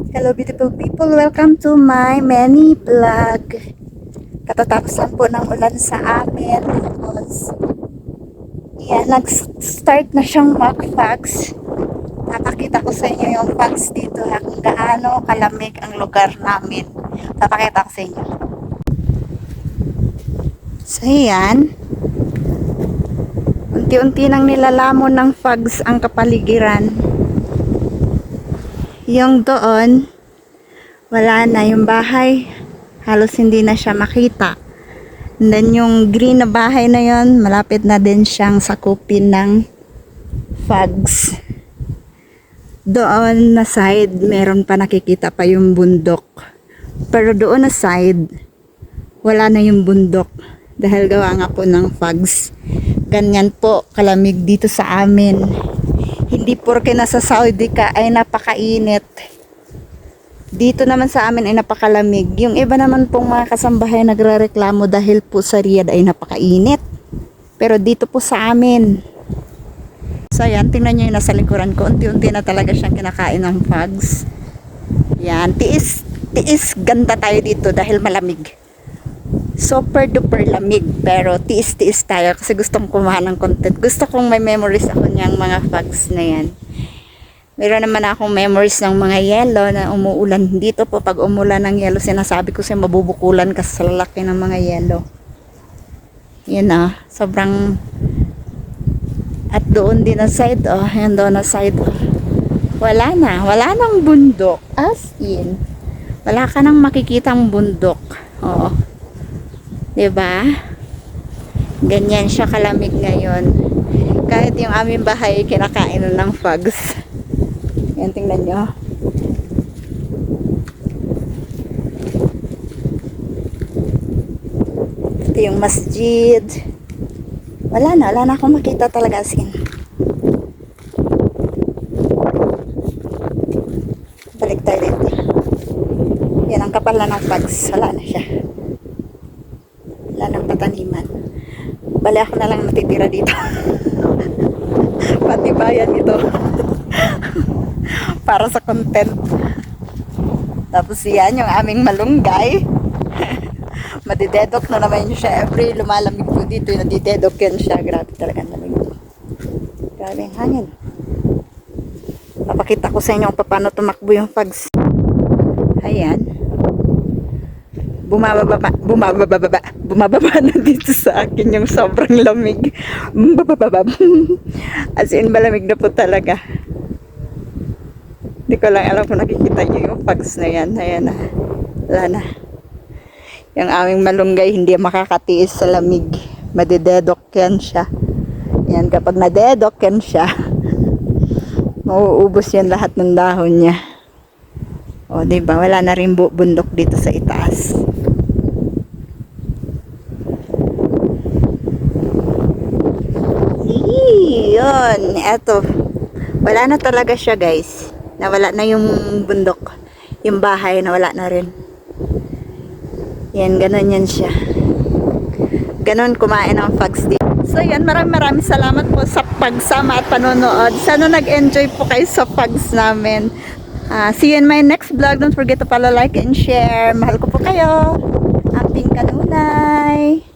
Hello beautiful people, welcome to my mini vlog. Katatapos lang po ng ulan sa amin. Tapos, yan, nag-start na siyang mag-fogs. Papakita ko sa inyo yung fogs dito ha, kung gaano kalamig ang lugar namin. Papakita ko sa inyo. So yan, unti-unti nang nilalamon ng fogs ang kapaligiran. Yung doon, wala na yung bahay. Halos hindi na siya makita. And then yung green na bahay na yon, malapit na din siyang sakupin ng fogs. Doon na side, meron pa nakikita pa yung bundok. Pero doon na side, wala na yung bundok. Dahil gawa nga po ng fogs. Ganyan po, kalamig dito sa amin. Hindi porke nasa Saudi ka ay napakainit. Dito naman sa amin ay napakalamig. Yung iba naman pong mga kasambahay nagrereklamo dahil po sa Riyadh ay napakainit. Pero dito po sa amin. So yan, tingnan nyo yung nasa likuran ko. Unti-unti na talaga siyang kinakain ng fogs. Yan, tiis ganda tayo dito dahil malamig. Super duper lamig, pero tiis-tiis tayo kasi gustong kumain ng content. Gusto kong may memories ako niyang mga fogs na yan. Meron naman akong memories ng mga yelo na umuulan. Dito po pag umulan ng yelo, sinasabi ko siya mabubukulan kasi sa lalaki ng mga yelo. Yan sobrang. At doon din na side, yan doon na side. Wala nang bundok. As in, wala ka nang makikitang bundok. Diba? Ganyan siya kalamig ngayon. Kahit yung aming bahay kinakain ng fogs. Yan, tingnan nyo. Ito yung masjid. Wala na akong makita talaga asin. Balik tayo dito. Yan ang kapal na ng fogs. Wala na siya. Wala ng pataniman. Bali ako na lang natitira dito. Pati bayan ito. Para sa content. Tapos yan yung aming malunggay. Madidedok na naman siya. Every lumalamig po dito, nadidedok yan siya. Grabe talaga ang lamig. Grabe ang hangin. Papakita ko sa inyo kung paano tumakbo yung fogs. Ayan. Bumababa na dito sa akin yung sobrang lamig. As in, malamig na po talaga. Hindi ko lang alam kung nakikita nyo yung fogs na yan. Ayan na. Wala na. Yung aming malunggay hindi makakatiis sa lamig. Madidedok yan siya. Yan, kapag nadedok yan siya, mauubos yan lahat ng dahon niya. O, diba? Wala na rin bundok dito sa itaas. Yun, eto. Wala na talaga siya, guys. Nawala na yung bundok. Yung bahay, nawala na rin. Yan, ganun yan siya. Ganun kumain ang fogs dito. So yan, maraming salamat po sa pagsama at panonood. Sana nag-enjoy po kayo sa fogs namin. See you in my next vlog. Don't forget to follow, like, and share. Mahal ko po kayo. Amping kanunay.